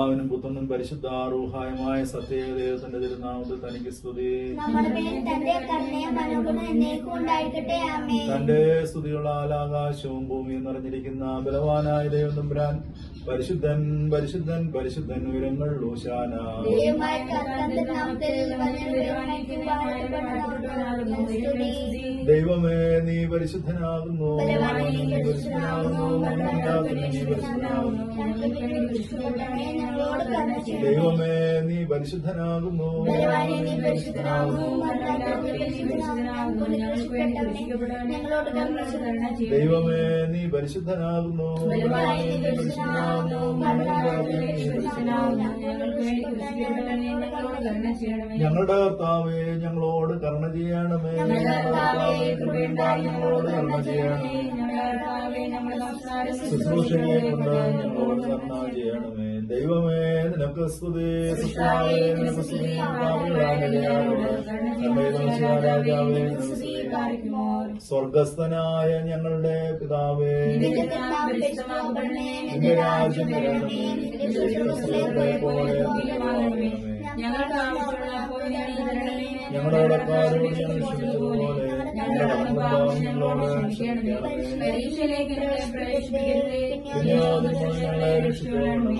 പിതാവിനും പുത്രനും പരിശുദ്ധ റൂഹായുമായ സത്യദൈവത്തിന്റെ തിരുനാമത്തിൽ തനിക്ക് സ്തുതി. തന്റെ സ്തുതികളാൽ ആകാശവും ഭൂമിയും നിറഞ്ഞിരിക്കുന്ന ബലവാനായ ദൈവം തമ്പുരാൻ പരിശുദ്ധൻ പരിശുദ്ധൻ പരിശുദ്ധൻ ഉയരങ്ങൾ ഹോശാന. ദൈവമേ നീ പരിശുദ്ധനാകുന്നു, ദൈവമേ നീ പരിശുദ്ധനാകുന്നു. ദൈവമേ നീ പരിശുദ്ധനാകുന്നു. ഞങ്ങളുടെ കർത്താവേ ഞങ്ങളോട് കരുണ ചെയ്യണമേ. ഞങ്ങളോട് കരുണ ചെയ്യണമേ. ശുശ്രൂഷയെ കൊണ്ട് ഞങ്ങളോട് കരുണ ചെയ്യണമേ. ദൈവമേ നിനക്ക് സ്തുതി. രാജാവേ സ്വർഗസ്ഥനായ ഞങ്ങളുടെ പിതാവേ, നിന്റെ രാജ്യം വരണമേ. ഞങ്ങളുടെ കടക്കാരോട് ഞങ്ങൾ ക്ഷമിച്ചതുപോലെ ഞങ്ങളോട് ഞങ്ങളെ രക്ഷിക്കണമേ.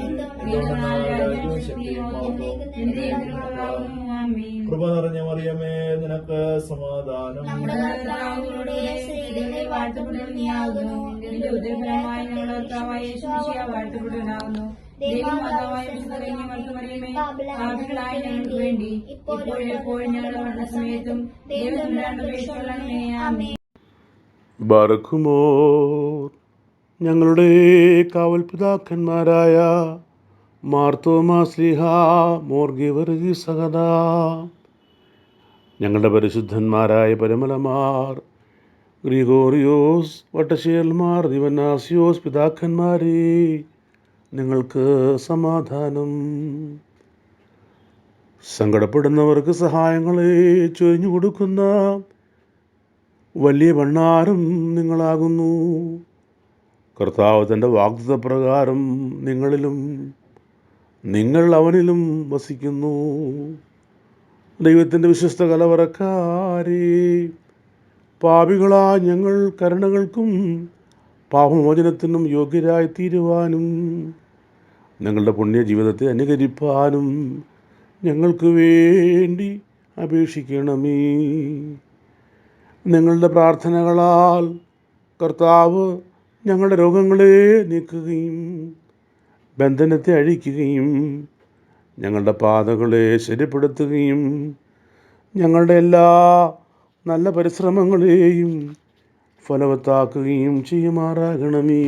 കൃപ നിറഞ്ഞ മറിയമേ നിനക്ക് സമാധാനം. ബർക്കുമോർ ഞങ്ങളുടെ കാവൽപിതാക്കന്മാരായ മാർത്തോമാ ശ്ലീഹാ, മോർ ഗീവർഗീസ് സഹദാ, ഞങ്ങളുടെ പരിശുദ്ധന്മാരായ പരിമലമാർ ഗ്രിഗോറിയോസ് വട്ടശേൽമാർ ദിവനാസിയോസ് പിതാക്കന്മാരെ, നിങ്ങൾക്ക് സമാധാനം. സങ്കടപ്പെടുന്നവർക്ക് സഹായങ്ങളെ ചൊരിഞ്ഞു കൊടുക്കുന്ന വലിയ ഭണ്ഡാരം നിങ്ങളാകുന്നു. കർത്താവ് തൻ്റെ വാഗ്ദത്തപ്രകാരം നിങ്ങളിലും നിങ്ങൾ അവനിലും വസിക്കുന്നു. ദൈവത്തിൻ്റെ വിശ്വസ്ത കലവറക്കാരെ, പാപികളായ ഞങ്ങൾ കരുണകൾക്കും പാപമോചനത്തിനും യോഗ്യരായി തീരുവാനും ഞങ്ങളുടെ പുണ്യ ജീവിതത്തെ അനുകരിപ്പാനും ഞങ്ങൾക്ക് വേണ്ടി അപേക്ഷിക്കണമേ. നിങ്ങളുടെ പ്രാർത്ഥനകളാൽ കർത്താവ് ഞങ്ങളുടെ രോഗങ്ങളെ നീക്കുകയും ബന്ധനത്തെ അഴിക്കുകയും ഞങ്ങളുടെ പാതകളെ ശരിപ്പെടുത്തുകയും ഞങ്ങളുടെ എല്ലാ നല്ല പരിശ്രമങ്ങളെയും ഫലവത്താക്കുകയും ചെയ്യുമാറാകണമേ.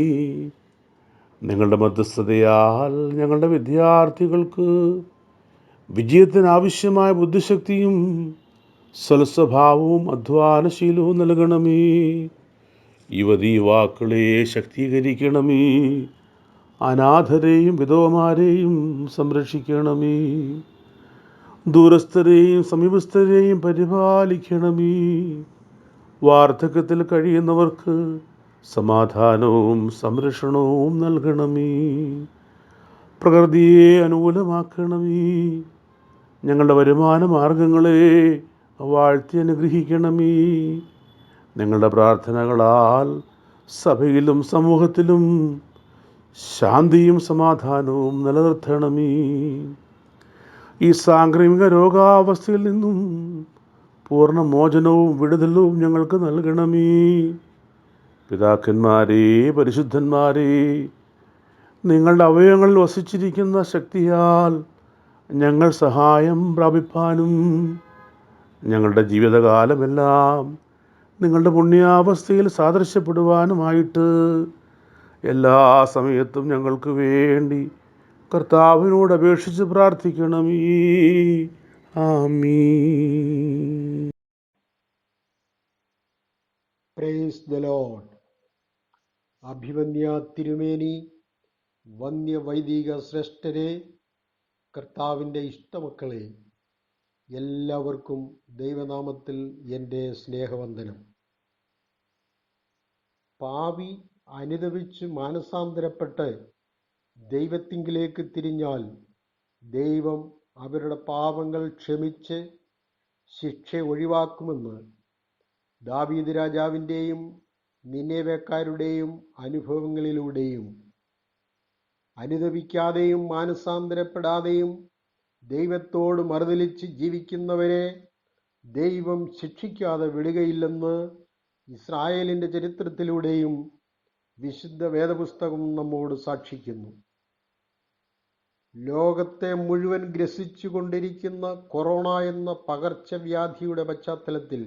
നിങ്ങളുടെ മധ്യസ്ഥതയാൽ ഞങ്ങളുടെ വിദ്യാർത്ഥികൾക്ക് വിജയത്തിനാവശ്യമായ ബുദ്ധിശക്തിയും സൽസ്വഭാവവും അധ്വാനശീലവും നൽകണമേ. യുവതീവാക്കളെ ശക്തീകരിക്കണമേ. അനാഥരെയും വിധവമാരെയും സംരക്ഷിക്കണമേ. ദൂരസ്ഥരെയും സമീപസ്ഥരെയും പരിപാലിക്കണമേ. വാർദ്ധക്യത്തിൽ കഴിയുന്നവർക്ക് സമാധാനവും സംരക്ഷണവും നൽകണമേ. പ്രകൃതിയെ അനുകൂലമാക്കണമേ. ഞങ്ങളുടെ വരുമാന മാർഗങ്ങളെ വാഴ്ത്തി അനുഗ്രഹിക്കണമേ. നിങ്ങളുടെ പ്രാർത്ഥനകളാൽ സഭയിലും സമൂഹത്തിലും ശാന്തിയും സമാധാനവും നിലനിർത്തണമേ. ഈ സാംക്രമിക രോഗാവസ്ഥയിൽ നിന്നും പൂർണ്ണമോചനവും വിടുതലും ഞങ്ങൾക്ക് നൽകണമേ. പിതാക്കന്മാരെ, പരിശുദ്ധന്മാരെ, നിങ്ങളുടെ അവയവങ്ങളിൽ വസിച്ചിരിക്കുന്ന ശക്തിയാൽ ഞങ്ങൾ സഹായം പ്രാപിപ്പാനും ഞങ്ങളുടെ ജീവിതകാലമെല്ലാം നിങ്ങളുടെ പുണ്യാവസ്ഥയിൽ സാദൃശ്യപ്പെടുവാനുമായിട്ട് എല്ലാ സമയത്തും ഞങ്ങൾക്ക് വേണ്ടി കർത്താവിനോട് അപേക്ഷിച്ച് പ്രാർത്ഥിക്കണമേ. ആമീൻ. Praise the Lord. അഭിവന്യ തിരുമേനി, വന്യവൈദിക ശ്രേഷ്ഠരെ, കർത്താവിൻ്റെ ഇഷ്ടമക്കളെ, എല്ലാവർക്കും ദൈവനാമത്തിൽ എൻ്റെ സ്നേഹവന്ദനം. പാപി അനുദപിച്ച് മാനസാന്തരപ്പെട്ട് ദൈവത്തിങ്കിലേക്ക് തിരിഞ്ഞാൽ ദൈവം അവരുടെ പാപങ്ങൾ ക്ഷമിച്ച് ശിക്ഷ ഒഴിവാക്കുമെന്ന് ദാവീദ് രാജാവിൻ്റെയും നിനവേക്കാരുടെയും അനുഭവങ്ങളിലൂടെയും അനുതപിക്കാതെയും മാനസാന്തരപ്പെടാതെയും ദൈവത്തോട് മറുതലിച്ച് ജീവിക്കുന്നവരെ ദൈവം ശിക്ഷിക്കാതെ വിടുകയില്ലെന്ന് ഇസ്രായേലിൻ്റെ ചരിത്രത്തിലൂടെയും വിശുദ്ധ വേദപുസ്തകം നമ്മോട് സാക്ഷിക്കുന്നു. ലോകത്തെ മുഴുവൻ ഗ്രസിച്ചു കൊണ്ടിരിക്കുന്ന കൊറോണ എന്ന പകർച്ചവ്യാധിയുടെ പശ്ചാത്തലത്തിൽ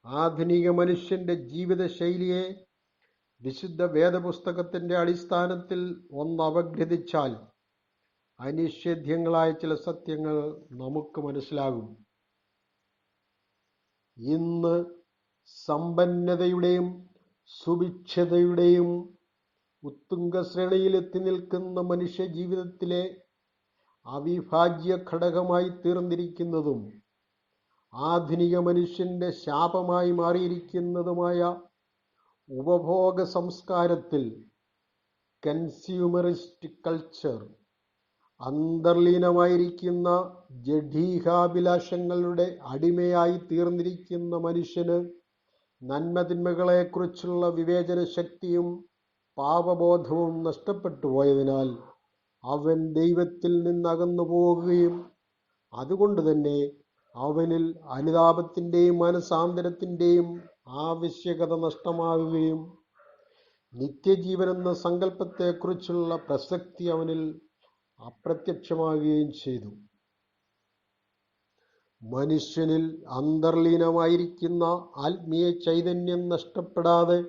ആധുനിക മനുഷ്യൻ്റെ ജീവിതശൈലിയെ വിശുദ്ധ വേദപുസ്തകത്തിൻ്റെ അടിസ്ഥാനത്തിൽ ഒന്നപഗ്രഥിച്ചാൽ അനിഷേധ്യങ്ങളായ ചില സത്യങ്ങൾ നമുക്ക് മനസ്സിലാകും. ഇന്ന് സമ്പന്നതയുടെയും സുഭിക്ഷതയുടെയും ഉത്തുംഗ ശ്രേണിയിലെത്തി നിൽക്കുന്ന മനുഷ്യ ജീവിതത്തിലെ അവിഭാജ്യ ഘടകമായി തീർന്നിരിക്കുന്നതും ആധുനിക മനുഷ്യൻ്റെ ശാപമായി മാറിയിരിക്കുന്നതുമായ ഉപഭോഗ സംസ്കാരത്തിൽ കൺസ്യൂമറിസ്റ്റ് കൾച്ചർ, അന്തർലീനമായിരിക്കുന്ന ജഡീകാഭിലാഷങ്ങളുടെ അടിമയായി തീർന്നിരിക്കുന്ന മനുഷ്യന് നന്മതിന്മകളെക്കുറിച്ചുള്ള വിവേചന ശക്തിയും പാപബോധവും നഷ്ടപ്പെട്ടു പോയതിനാൽ അവൻ ദൈവത്തിൽ നിന്നകന്നു പോകുകയും അതുകൊണ്ട് തന്നെ അവനിൽ അനുതാപത്തിൻ്റെയും മനസാന്തരത്തിൻ്റെയും ആവശ്യകത നഷ്ടമാകുകയും നിത്യജീവനെന്ന സങ്കല്പത്തെക്കുറിച്ചുള്ള പ്രസക്തി അവനിൽ അപ്രത്യക്ഷമാകുകയും ചെയ്തു. മനുഷ്യനിൽ അന്തർലീനമായിരിക്കുന്ന ആത്മീയ ചൈതന്യം നഷ്ടപ്പെടാതെ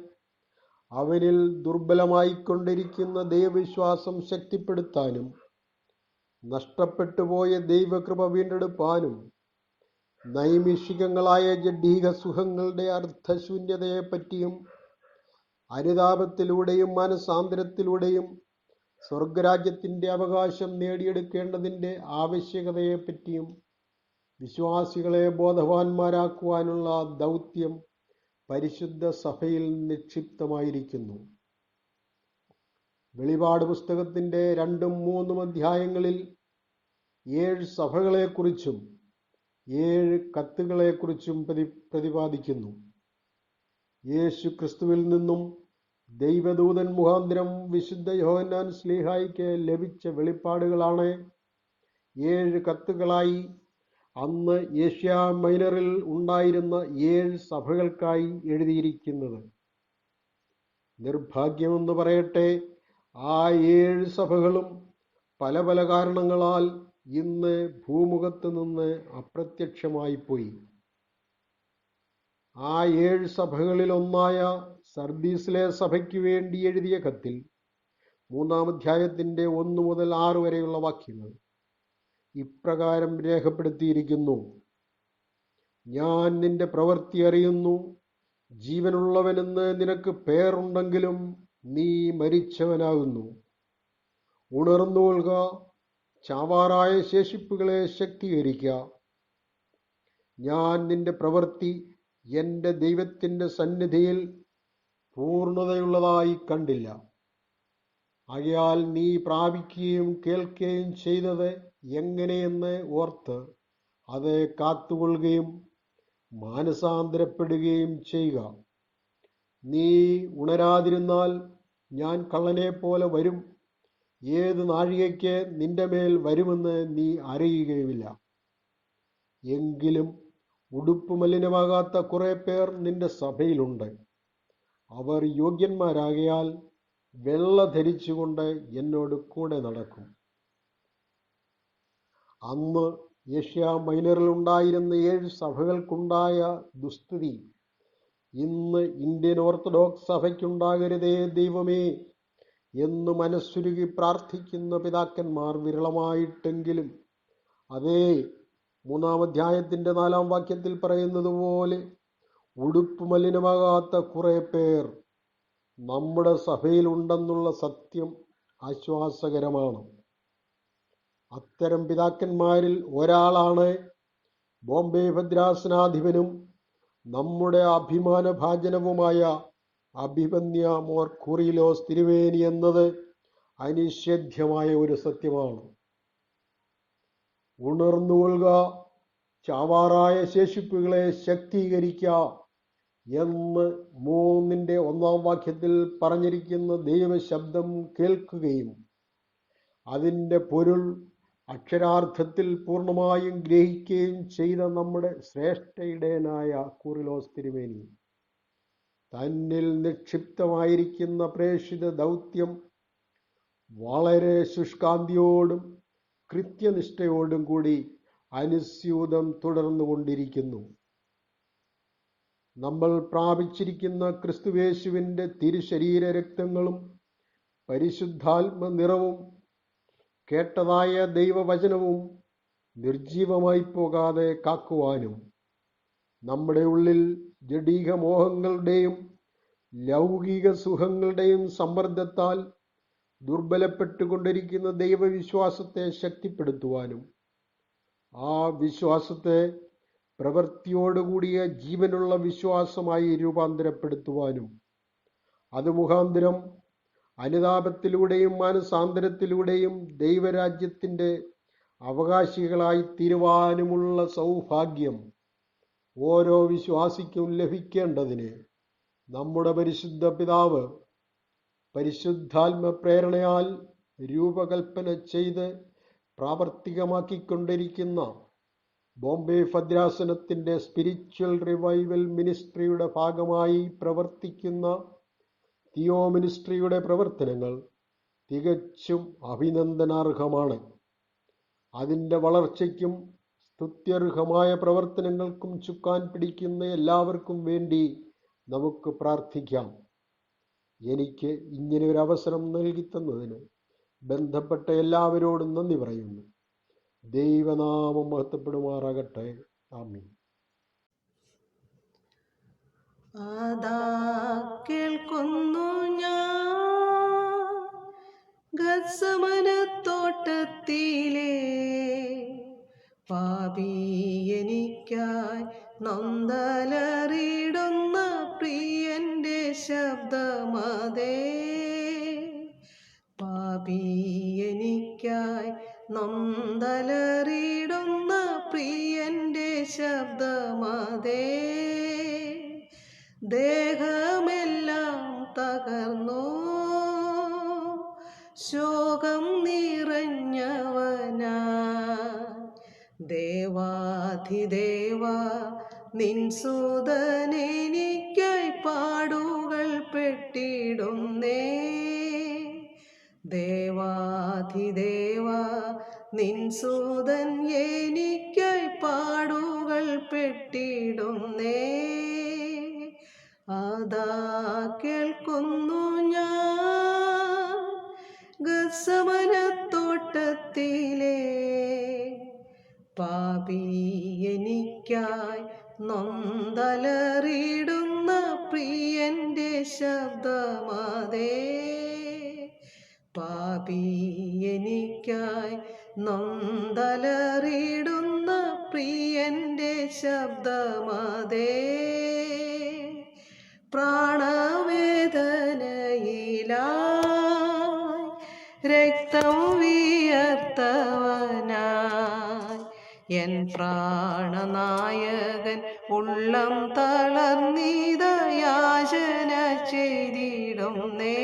അവനിൽ ദുർബലമായിക്കൊണ്ടിരിക്കുന്ന ദൈവവിശ്വാസം ശക്തിപ്പെടുത്താനും നഷ്ടപ്പെട്ടുപോയ ദൈവകൃപ വീണ്ടെടുപ്പാനും നൈമിഷികങ്ങളായ ജഡീക സുഖങ്ങളുടെ അർത്ഥശൂന്യതയെപ്പറ്റിയും അനുതാപത്തിലൂടെയും മനസാന്തരത്തിലൂടെയും സ്വർഗരാജ്യത്തിൻ്റെ അവകാശം നേടിയെടുക്കേണ്ടതിൻ്റെ ആവശ്യകതയെപ്പറ്റിയും വിശ്വാസികളെ ബോധവാന്മാരാക്കുവാനുള്ള ദൗത്യം പരിശുദ്ധ സഭയിൽ നിക്ഷിപ്തമായിരിക്കുന്നു. വെളിപാട് പുസ്തകത്തിൻ്റെ 2ഉം 3ഉം അധ്യായങ്ങളിൽ 7 സഭകളെക്കുറിച്ചും 7 കത്തുകളെക്കുറിച്ചും പ്രതിപാദിക്കുന്നു. യേശു ക്രിസ്തുവിൽ നിന്നും ദൈവദൂതൻ മുഖാന്തരം വിശുദ്ധ യോഹന്നാൻ ശ്ലീഹായ്ക്ക് ലഭിച്ച വെളിപ്പാടുകളാണ് 7 കത്തുകളായി അന്ന് ഏഷ്യാ മൈനറിൽ ഉണ്ടായിരുന്ന 7 സഭകൾക്കായി എഴുതിയിരിക്കുന്നത്. നിർഭാഗ്യമെന്ന് പറയട്ടെ, ആ 7 സഭകളും പല പല കാരണങ്ങളാൽ ഇന്ന് ഭൂമുഖത്ത് നിന്ന് അപ്രത്യക്ഷമായിപ്പോയി. ആ 7 സഭകളിൽ ഒന്നായ സർദീസിലെ സഭയ്ക്ക് വേണ്ടി എഴുതിയ കത്തിൽ 3-ാം അധ്യായത്തിൻ്റെ 1 മുതൽ 6 വരെയുള്ള വാക്യങ്ങൾ ഇപ്രകാരം രേഖപ്പെടുത്തിയിരിക്കുന്നു: ഞാൻ നിന്റെ പ്രവൃത്തി അറിയുന്നു. ജീവനുള്ളവനെന്ന് നിനക്ക് പേരുണ്ടെങ്കിലും നീ മരിച്ചവനാകുന്നു. ഉണർന്നുകൊള്ളുക, ചാവാറായ ശേഷിപ്പുകളെ ശക്തീകരിക്കുക. ഞാൻ നിന്റെ പ്രവൃത്തി എൻ്റെ ദൈവത്തിൻ്റെ സന്നിധിയിൽ പൂർണ്ണതയുള്ളതായി കണ്ടില്ല. ആകയാൽ നീ പ്രാപിക്കുകയും കേൾക്കുകയും ചെയ്തത് എങ്ങനെയെന്ന് ഓർത്ത് അത് കാത്തുകൊള്ളുകയും മാനസാന്തരപ്പെടുകയും ചെയ്യുക. നീ ഉണരാതിരുന്നാൽ ഞാൻ കള്ളനെപ്പോലെ വരും. ഏത് നാഴികയ്ക്ക് നിന്റെ മേൽ വരുമെന്ന് നീ അറിയുകയുമില്ല. എങ്കിലും ഉടുപ്പ് മലിനമാകാത്ത കുറെ പേർ നിന്റെ സഭയിലുണ്ട്. അവർ യോഗ്യന്മാരാകയാൽ വെള്ള ധരിച്ചുകൊണ്ട് എന്നോട് കൂടെ നടക്കും. അന്ന് ഏഷ്യ മൈനറിൽ ഉണ്ടായിരുന്ന 7 സഭകൾക്കുണ്ടായ ദുസ്ഥിതി ഇന്ന് ഇന്ത്യൻ ഓർത്തഡോക്സ് സഭയ്ക്കുണ്ടാകരുതേ ദൈവമേ എന്ന് മനസ്സുരുകി പ്രാർത്ഥിക്കുന്ന പിതാക്കന്മാർ വിരളമായിട്ടെങ്കിലും അതേ 3-ാം അധ്യായത്തിൻ്റെ 4-ാം വാക്യത്തിൽ പറയുന്നത് പോലെ ഉടുപ്പ് മലിനമാകാത്ത കുറെ പേർ നമ്മുടെ സഭയിലുണ്ടെന്നുള്ള സത്യം ആശ്വാസകരമാണ്. അത്തരം പിതാക്കന്മാരിൽ ഒരാളാണ് ബോംബെ ഭദ്രാസനാധിപനും നമ്മുടെ അഭിമാനഭാജനവുമായ അഭിമന്യ മോർ കൂറിലോസ് തിരുമേനി എന്നത് അനിഷേധ്യമായ ഒരു സത്യമാണ്. ഉണർന്നുകൊള്ളുക, ചാവാറായ ശേഷിപ്പുകളെ ശക്തീകരിക്കുക എന്ന് 3:1 വാക്യത്തിൽ പറഞ്ഞിരിക്കുന്ന ദൈവശബ്ദം കേൾക്കുകയും അതിൻ്റെ പൊരുൾ അക്ഷരാർത്ഥത്തിൽ പൂർണ്ണമായും ഗ്രഹിക്കുകയും ചെയ്ത നമ്മുടെ ശ്രേഷ്ഠ ഇടയനായ കൂറിലോസ് തിരുമേനി തന്നിൽ നിക്ഷിപ്തമായിരിക്കുന്ന പ്രേക്ഷിത ദൗത്യം വളരെ ശുഷ്കാന്തിയോടും കൃത്യനിഷ്ഠയോടും കൂടി അനുസ്യൂതം തുടർന്നുകൊണ്ടിരിക്കുന്നു. നമ്മൾ പ്രാപിച്ചിരിക്കുന്ന ക്രിസ്തുവേശുവിൻ്റെ തിരുശരീര രക്തങ്ങളും പരിശുദ്ധാത്മ നിറവും കേട്ടതായ ദൈവവചനവും നിർജീവമായി പോകാതെ കാക്കുവാനും നമ്മുടെ ഉള്ളിൽ ജഡീക മോഹങ്ങളുടെയും ലൗകിക സുഖങ്ങളുടെയും സമ്മർദ്ദത്താൽ ദുർബലപ്പെട്ടുകൊണ്ടിരിക്കുന്ന ദൈവവിശ്വാസത്തെ ശക്തിപ്പെടുത്തുവാനും ആ വിശ്വാസത്തെ പ്രവൃത്തിയോടുകൂടിയ ജീവനുള്ള വിശ്വാസമായി രൂപാന്തരപ്പെടുത്തുവാനും അത് മുഖാന്തരം അനുതാപത്തിലൂടെയും മാനസാന്തരത്തിലൂടെയും ദൈവരാജ്യത്തിൻ്റെ അവകാശികളായി തീരുവാനുമുള്ള സൗഭാഗ്യം ഓരോ വിശ്വാസിക്കും ലഭിക്കേണ്ടതിന് നമ്മുടെ പരിശുദ്ധ പിതാവ് പരിശുദ്ധാത്മ പ്രേരണയാൽ രൂപകൽപ്പന ചെയ്ത് പ്രാവർത്തികമാക്കിക്കൊണ്ടിരിക്കുന്ന ബോംബെ ഭദ്രാസനത്തിൻ്റെ സ്പിരിച്വൽ റിവൈവൽ മിനിസ്ട്രിയുടെ ഭാഗമായി പ്രവർത്തിക്കുന്ന തിയോ മിനിസ്ട്രിയുടെ പ്രവർത്തനങ്ങൾ തികച്ചും അഭിനന്ദനാർഹമാണ്. അതിൻ്റെ വളർച്ചയ്ക്കും സ്തുത്യർഹമായ പ്രവർത്തനങ്ങൾക്കും ചുക്കാൻ പിടിക്കുന്ന എല്ലാവർക്കും വേണ്ടി നമുക്ക് പ്രാർത്ഥിക്കാം. എനിക്ക് ഇങ്ങനെ ഒരു അവസരം നൽകിത്തന്നതിന് ബന്ധപ്പെട്ട എല്ലാവരോടും നന്ദി പറയുന്നു. ദൈവനാമം മഹത്വപ്പെടുമാറാകട്ടെ. ആമീൻ. അതാ കേൾക്കുന്നു ഞാൻ ഗത്സമനത്തോട്ടത്തിലെ പാപി എനിക്കായി നൊന്തലറിടുന്ന പ്രിയന്റെ ശബ്ദമതേ. പാപി എനിക്കായി നൊന്തലറിടുന്ന പ്രിയന്റെ ശബ്ദമതേ. ദേഹമെല്ലാം തകർന്നു ശോകം നിറഞ്ഞവനാ. ദേവാധിദേവ നിൻ സുതനെനിക്കായി പാടുകൾ പെട്ടിടുന്നേ. ദേവാധിദേവ നിൻ സുതൻ എനിക്കായി പാടുകൾ പെട്ടിടുന്നേ. അതാ കേൾക്കുന്നു ഞാൻ ഗത്സമനത്തോട്ടത്തിലെ പാപി എനിക്കായി നൊന്തലറിടുന്ന പ്രിയന്റെ ശബ്ദമതേ. പാപി എനിക്കായി നൊന്തലറിടുന്ന പ്രിയന്റെ ശബ്ദമതേ. പ്രാണവേദനയിലായി രക്തം വിയർത്തവനായി എൻ പ്രാണനായകൻ ഉള്ളം തളർന്നീത യാചന ചെയ്തിടുന്നേ.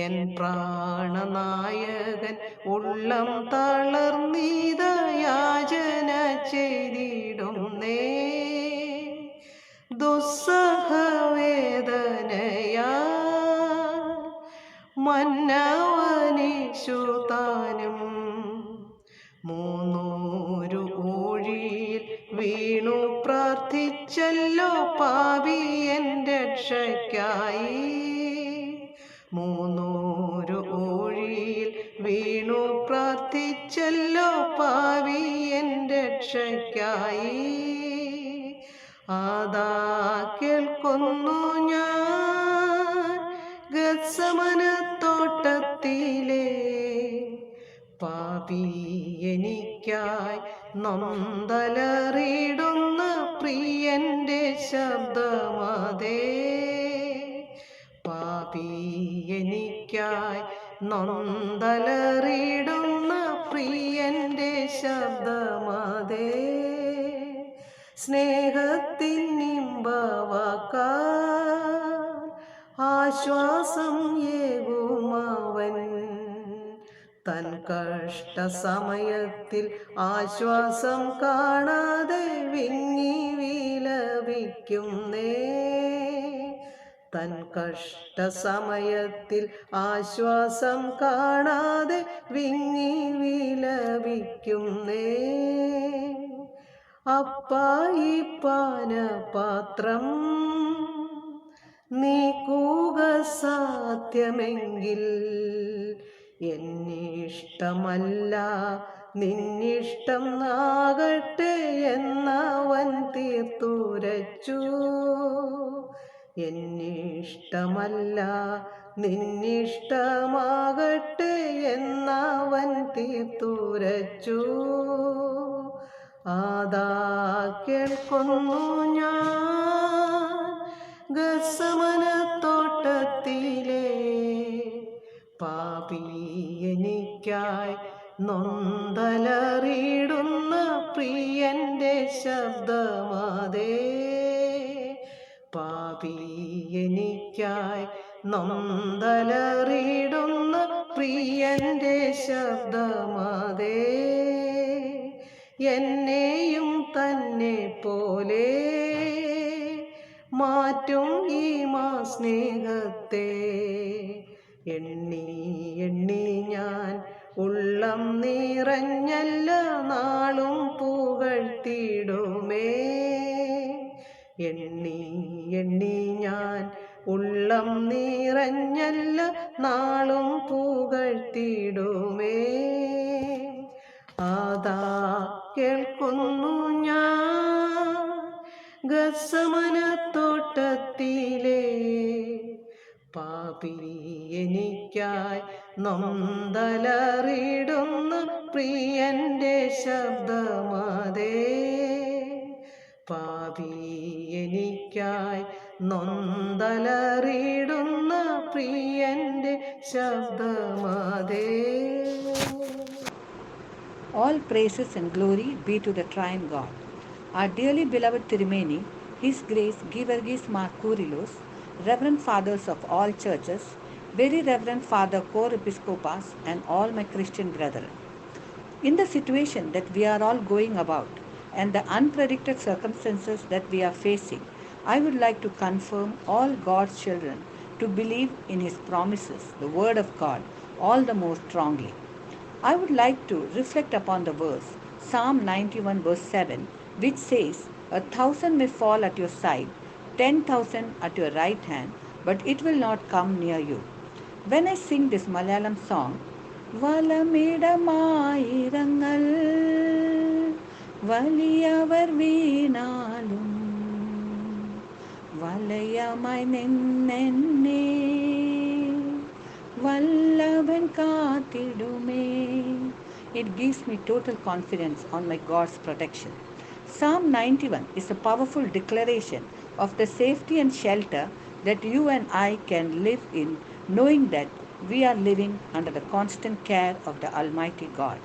എൻ പ്രാണനായകൻ ഉള്ളം തളർന്നീത യാചന ചെയ്തിടുന്നേ. ദുസ്സഹവേദനയാ മന്നവനീശു താനും 300 ഊഴിയിൽ വീണു പ്രാർത്ഥിച്ചല്ലോ പാപി എൻ്റെ രക്ഷയ്ക്കായി. 300 ഊഴിയിൽ വീണു പ്രാർത്ഥിച്ചല്ലോ പാപി എൻ്റെ രക്ഷയ്ക്കായി. അതാ കേൾക്കുന്നു ഞാൻ ഗത്സമനത്തോട്ടത്തിലെ പാപി എനിക്കായി നൊന്തലറിടുന്ന പ്രിയന്റെ ശബ്ദമതേ. പാപി എനിക്കായി നൊന്തലറിടുന്ന പ്രിയന്റെ ശബ്ദമതേ സ്നേഹത്തിനിമ്പവാക്കാൻ ആശ്വാസം ഏകുമവൻ തൻ കഷ്ടസമയത്തിൽ ആശ്വാസം കാണാതെ വിങ്ങി വിലപിക്കുന്നേ തൻ കഷ്ടസമയത്തിൽ ആശ്വാസം കാണാതെ വിങ്ങി വിലപിക്കുന്നേ അപ്പായി പാനപാത്രം നീക്കുക സാധ്യമെങ്കിൽ എന്നിഷ്ടമല്ല നിന്നിഷ്ടം ആകട്ടെ എന്നവൻ തീർത്തുരച്ചു എന്നിഷ്ടമല്ല നിന്നിഷ്ടമാകട്ടെ എന്നവൻ തീർത്തുരച്ചു ആദാ കേൾക്കുന്നു ഞാൻ ഗത്സമനത്തോട്ടത്തിലെ പാപി എനിക്കായി നൊന്തലറിയിടുന്ന പ്രിയന്റെ ശബ്ദമതേ പാപി എനിക്കായി നൊന്തലറിയിടുന്ന പ്രിയന്റെ ശബ്ദമതേ എന്നെയും തന്നെ പോലെ മാറ്റും ഈ സ്നേഹത്തെ എണ്ണി എണ്ണി ഞാൻ ഉള്ളം നിറഞ്ഞല്ല നാളും പുകഴ്ത്തിടുമേ എണ്ണി എണ്ണി ഞാൻ ഉള്ളം നിറഞ്ഞല്ല നാളും പുകഴ്ത്തിടുമേ ആദാ കേൾക്കുന്നു ഞാൻ ഗത്സമനത്തോട്ടത്തിലെ പാപി എനിക്കായി നൊന്തലറിയിടുന്ന പ്രിയന്റെ ശബ്ദമതേ പാപി എനിക്കായി നൊന്തലറിയിടുന്ന പ്രിയന്റെ ശബ്ദമതേ. All praises and glory be to the triune God. Our dearly beloved Tirumeni, His Grace Givergis Mar Kurilos, Reverend Fathers of all churches, Very Reverend Father Cor Episcopas, and all my Christian brethren. In the situation that we are all going about and the unpredicted circumstances that we are facing, I would like to confirm all God's children to believe in His promises, the Word of God, all the more strongly. I would like to reflect upon the verse, Psalm 91 verse 7, which says, 1,000 may fall at your side, 10,000 at your right hand, but it will not come near you. When I sing this Malayalam song, വലമിടമായിരങ്ങൾ വലിയവർ വീണാലും വലയമായി നിന്നെന്നെ വല്ലവൻ കാത്തിടുമേ. It gives me total confidence on my God's protection. Psalm 91 is a powerful declaration of the safety and shelter that you and I can live in, knowing that we are living under the constant care of the Almighty God.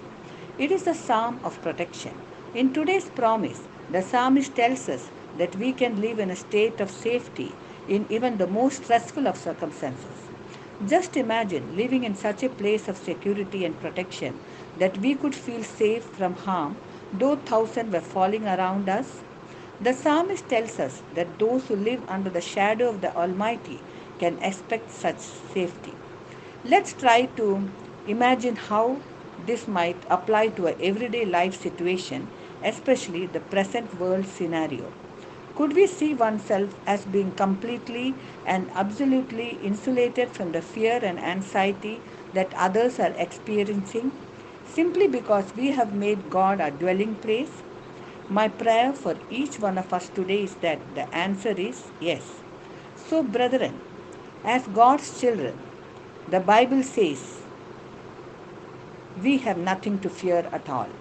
It is a psalm of protection. In today's promise, the psalmist tells us that we can live in a state of safety in even the most stressful of circumstances. Just imagine living in such a place of security and protection that we could feel safe from harm, though 1,000 were falling around us. The psalmist tells us that those who live under the shadow of the Almighty can expect such safety. Let's try to imagine how this might apply to our everyday life situation, especially the present world scenario. Could we see oneself as being completely and absolutely insulated from the fear and anxiety that others are experiencing, simply because we have made God our dwelling place? My prayer for each one of us today is that the answer is yes. So, brethren, as God's children, the Bible says we have nothing to fear at all.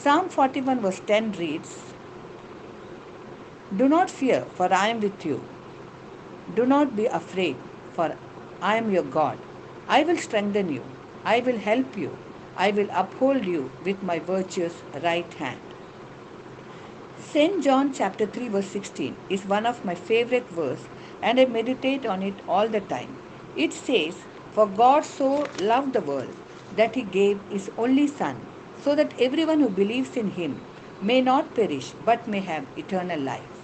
Psalm 41 verse 10 reads, "Do not fear, for I am with you. Do not be afraid, for I am your God. I will strengthen you. I will help you. I will uphold you with my virtuous right hand. St. John chapter 3 verse 16 is one of my favorite verse and I meditate on it all the time. It says, "For God so loved the world that he gave his only Son, so that everyone who believes in him may not perish but may have eternal life."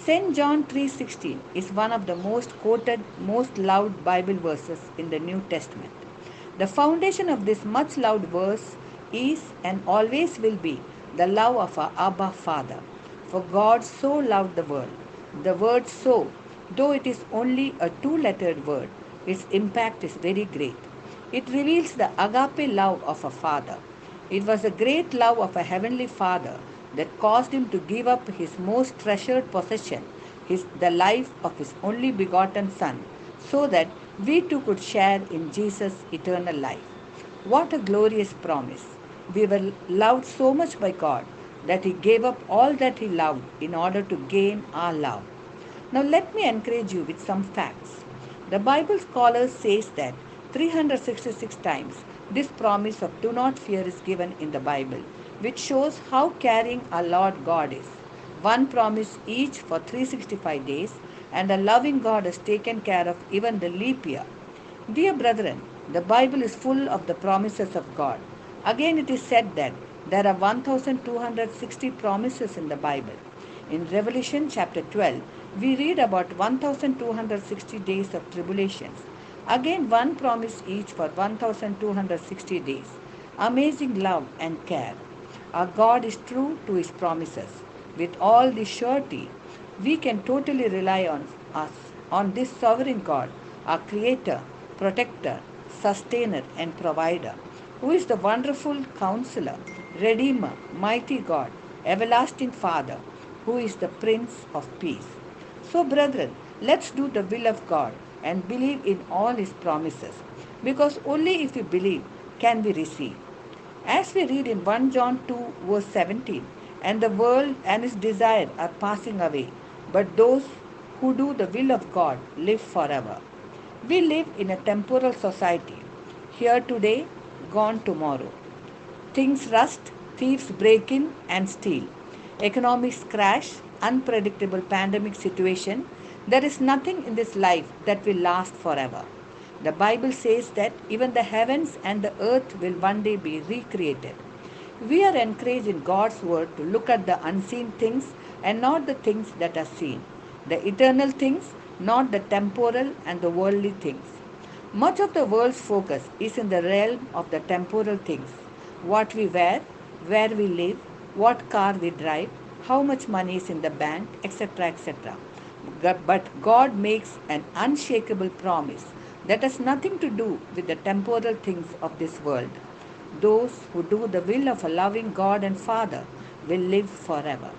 St. John 3:16 is one of the most quoted, most loved Bible verses in the New Testament. The foundation of this much loved verse is and always will be the love of our Abba Father. For God so loved the world. The word so, though it is only a two-lettered word, its impact is very great. It reveals the agape love of a father. It was the great love of a heavenly Father that caused him to give up his most treasured possession, the life of his only begotten Son, so that we too could share in Jesus' eternal life. What a glorious promise! We were loved so much by God that he gave up all that he loved in order to gain our love. Now let me encourage you with some facts. The Bible scholars says that 366 times this promise of do not fear is given in the Bible, which shows how caring our Lord God is. One promise each for 365 days, and a loving God has taken care of even the leap year. Dear brethren, the Bible is full of the promises of God. Again, it is said that there are 1260 promises in the Bible. In Revelation chapter 12, we read about 1260 days of tribulations. Again, one promise each for 1260 days. Amazing love and care. Our God is true to his promises. With all the surety, we can totally rely on this sovereign God, our Creator, Protector, Sustainer, and Provider, who is the wonderful Counselor, Redeemer, Mighty God, Everlasting Father, who is the Prince of Peace. So, brethren, let's do the will of God and believe in all his promises, because only if we believe can we receive. As we read in 1 John 2 verse 17, and the world and its desire are passing away, but those who do the will of God live forever. We live in a temporal society, here today, gone tomorrow. Things rust, thieves break in and steal. Economics crash, unpredictable pandemic situation. There is nothing in this life that will last forever. The Bible says that even the heavens and the earth will one day be recreated. We are encouraged in God's word to look at the unseen things and not the things that are seen, the eternal things, not the temporal and the worldly things. Much of the world's focus is in the realm of the temporal things: what we wear, where we live, what car we drive, how much money is in the bank, etc. etc. But God makes an unshakable promise that has nothing to do with the temporal things of this world. Those who do the will of a loving God and Father will live forever.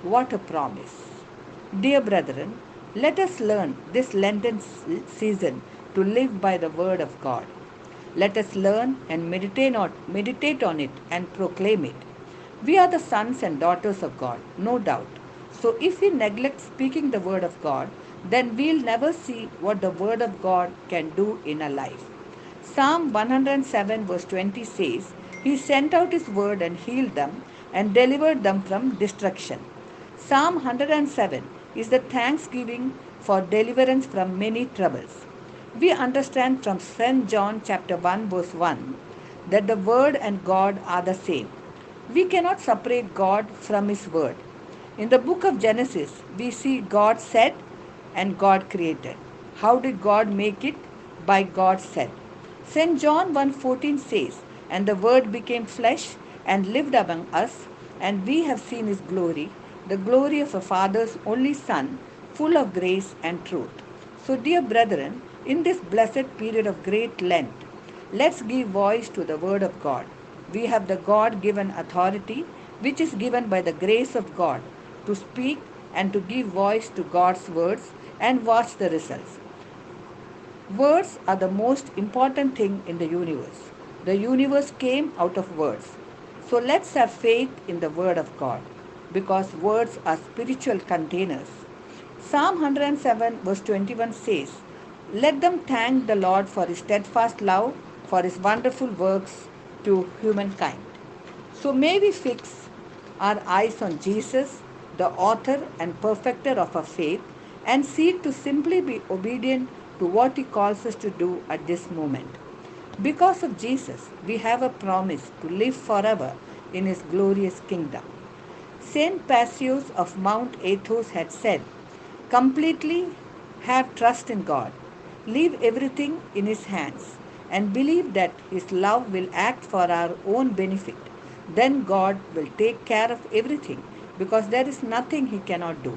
What a promise! Dear brethren, let us learn this Lenten season to live by the word of God. Let us learn and meditate on it and proclaim it. We are the sons and daughters of God, no doubt. So if we neglect speaking the word of God, then we'll never see what the word of God can do in our life. Psalm 107 verse 20 says, "He sent out his word and healed them and delivered them from destruction." Psalm 107 is the thanksgiving for deliverance from many troubles. We understand from St. John chapter 1 verse 1 that the word and God are the same. We cannot separate God from his word. In the book of Genesis, we see God said and God created. How did God make it? By God said. St. John 1:14 says, "And the word became flesh and lived among us, and we have seen his glory, the glory of a Father's only Son, full of grace and truth." So, dear brethren, in this blessed period of great Lent, let's give voice to the word of God. We have the God-given authority, which is given by the grace of God, to speak and to give voice to God's words and watch the results. Words are the most important thing in the universe. The universe came out of words. So let's have faith in the word of God, because words are spiritual containers. Psalm 107 verse 21 says, "Let them thank the Lord for his steadfast love, for his wonderful works to humankind. So may we fix our eyes on Jesus, the author and perfecter of our faith, and seek to simply be obedient to what He calls us to do at this moment. Because of Jesus, we have a promise to live forever in His glorious kingdom. Saint Paisios of Mount Athos had said, "Completely have trust in God, leave everything in His hands, and believe that His love will act for our own benefit. Then God will take care of everything, because there is nothing He cannot do.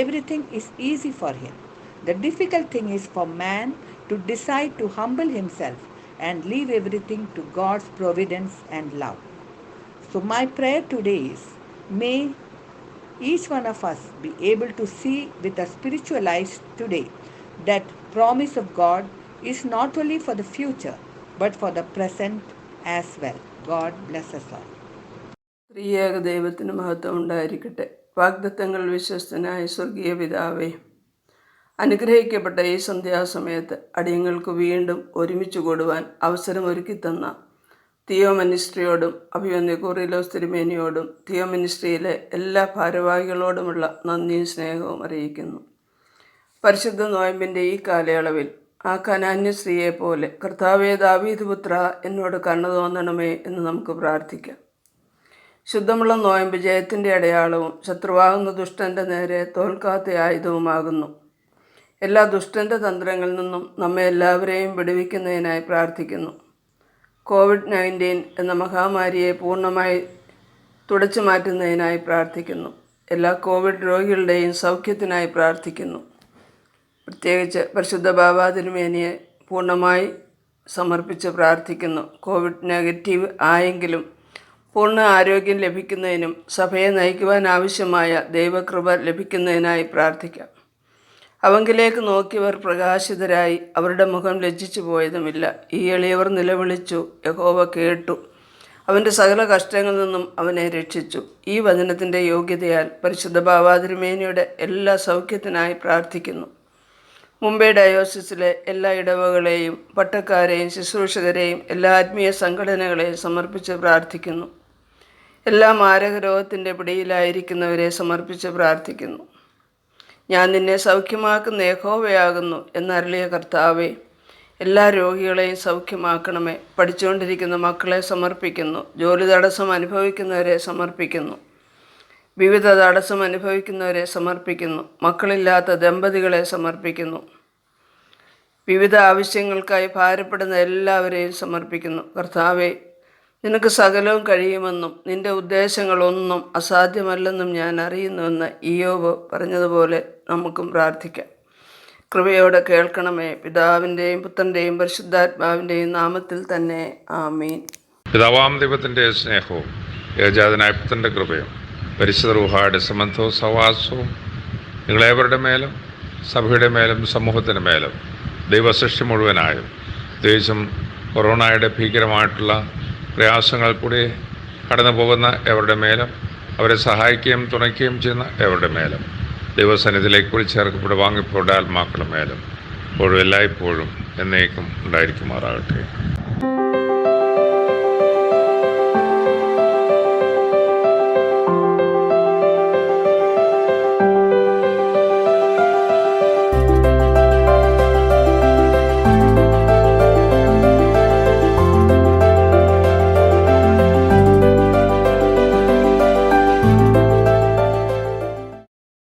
Everything is easy for Him. The difficult thing is for man to decide to humble himself and leave everything to God's providence and love." So my prayer today is, may each one of us be able to see with a spiritual eyes today that promise of God is not only for the future but for the present as well. God bless us all. ത്രിയേക ദൈവത്തിന് മഹത്വം ഉണ്ടായിരിക്കട്ടെ. വാഗ്ദത്തങ്ങൾ വിശ്വസ്തനായ സ്വർഗീയ പിതാവേ, അനുഗ്രഹിക്കപ്പെട്ട ഈ സന്ധ്യാസമയത്ത് അടിയങ്ങൾക്ക് വീണ്ടും ഒരുമിച്ച് കൂടുവാൻ അവസരമൊരുക്കിത്തന്ന തിയോ മിനിസ്ട്രിയോടും അഭിവന്യ കൂറിലോസ് തിരുമേനിയോടും തിയോ മിനിസ്ട്രിയിലെ എല്ലാ ഭാരവാഹികളോടുമുള്ള നന്ദിയും സ്നേഹവും അറിയിക്കുന്നു. പരിശുദ്ധ നോയമ്പിൻ്റെ ഈ കാലയളവിൽ ആ കനാന്യ സ്ത്രീയെ പോലെ കർത്താവേ ദാവീദ് പുത്ര എന്നോട് കരുണ തോന്നണമേ എന്ന് നമുക്ക് പ്രാർത്ഥിക്കാം. ശുദ്ധമുള്ള നോയമ്പ് ജയത്തിൻ്റെ അടയാളവും ശത്രുവാകുന്ന ദുഷ്ടൻ്റെ നേരെ തോൽക്കാത്ത ആയുധവുമാകുന്നു. എല്ലാ ദുഷ്ടൻ്റെ തന്ത്രങ്ങളിൽ നിന്നും നമ്മെ എല്ലാവരെയും വിടുവിക്കുന്നതിനായി പ്രാർത്ഥിക്കുന്നു. COVID-19 എന്ന മഹാമാരിയെ പൂർണ്ണമായി തുടച്ചു മാറ്റുന്നതിനായി പ്രാർത്ഥിക്കുന്നു. എല്ലാ കോവിഡ് രോഗികളുടെയും സൗഖ്യത്തിനായി പ്രാർത്ഥിക്കുന്നു. പ്രത്യേകിച്ച് പരിശുദ്ധ ബാബാ തിരുമേനിയെ പൂർണ്ണമായി സമർപ്പിച്ച് പ്രാർത്ഥിക്കുന്നു. കോവിഡ് നെഗറ്റീവ് ആയെങ്കിലും പൂർണ്ണ ആരോഗ്യം ലഭിക്കുന്നതിനും സഭയെ നയിക്കുവാൻ ആവശ്യമായ ദൈവകൃപ ലഭിക്കുന്നതിനായി പ്രാർത്ഥിക്കാം. അവങ്കിലേക്ക് നോക്കിയവർ പ്രകാശിതരായി, അവരുടെ മുഖം ലജ്ജിച്ചു പോയതുമില്ല. ഈ എളിയവർ നിലവിളിച്ചു, യഹോവ കേട്ടു, അവൻ്റെ സകല കഷ്ടങ്ങളിൽ നിന്നും അവനെ രക്ഷിച്ചു. ഈ വചനത്തിൻ്റെ യോഗ്യതയാൽ പരിശുദ്ധ ബാബാ തിരുമേനിയുടെ എല്ലാ സൗഖ്യത്തിനായി പ്രാർത്ഥിക്കുന്നു. മുംബൈ ഡയോസിസിലെ എല്ലാ ഇടവകളെയും പട്ടക്കാരെയും ശുശ്രൂഷകരെയും എല്ലാ ആത്മീയ സംഘടനകളെയും സമർപ്പിച്ച് പ്രാർത്ഥിക്കുന്നു. എല്ലാ മാരകരോഗത്തിൻ്റെ പിടിയിലായിരിക്കുന്നവരെ സമർപ്പിച്ച് പ്രാർത്ഥിക്കുന്നു. ഞാൻ നിന്നെ സൗഖ്യമാക്കുന്ന യഹോവയാകുന്നു എന്നരുളിയ കർത്താവേ, എല്ലാ രോഗികളെയും സൗഖ്യമാക്കണമേ. പഠിച്ചുകൊണ്ടിരിക്കുന്ന മക്കളെ സമർപ്പിക്കുന്നു. ജോലി തടസ്സം അനുഭവിക്കുന്നവരെ സമർപ്പിക്കുന്നു. വിവിധ തടസ്സം അനുഭവിക്കുന്നവരെ സമർപ്പിക്കുന്നു. മക്കളില്ലാത്ത ദമ്പതികളെ സമർപ്പിക്കുന്നു. വിവിധ ആവശ്യങ്ങൾക്കായി ഭാരപ്പെടുന്ന എല്ലാവരെയും സമർപ്പിക്കുന്നു. കർത്താവേ, നിനക്ക് സകലവും കഴിയുമെന്നും നിൻ്റെ ഉദ്ദേശങ്ങളൊന്നും അസാധ്യമല്ലെന്നും ഞാൻ അറിയുന്നുവെന്ന് ഇയ്യോബ് പറഞ്ഞതുപോലെ നമുക്കും പ്രാർത്ഥിക്കാം. കൃപയോടെ കേൾക്കണമേ. പിതാവിൻ്റെയും പുത്രൻ്റെയും പരിശുദ്ധാത്മാവിൻ്റെയും നാമത്തിൽ തന്നെ ആമീൻ. പിതാവാം ദൈവത്തിൻ്റെ സ്നേഹവും ഏകജാതനായ പുത്രൻ്റെ കൃപയും പരിശുദ്ധ റൂഹായുടെ സംബന്ധവും സഹവാസവും നിങ്ങളേവരുടെ മേലും സഭയുടെ മേലും സമൂഹത്തിൻ്റെ മേലും ദൈവസൃഷ്ടി മുഴുവനായും, പ്രത്യേകിച്ചും കൊറോണയുടെ ഭീകരമായിട്ടുള്ള പ്രയാസങ്ങൾ കൂടി കടന്നു പോകുന്ന എവരുടെ മേലും അവരെ സഹായിക്കുകയും തുണയ്ക്കുകയും ചെയ്യുന്ന എവരുടെ മേലും ദൈവസന്നിധിയിലേക്ക് കൂടി ചേർക്കപ്പെട്ട് വാങ്ങിപ്പോടെ ആത്മാക്കളുടെ മേലും ഇപ്പോഴും എല്ലായ്പ്പോഴും എന്നേക്കും ഉണ്ടായിരിക്കുമാറാകട്ടെ.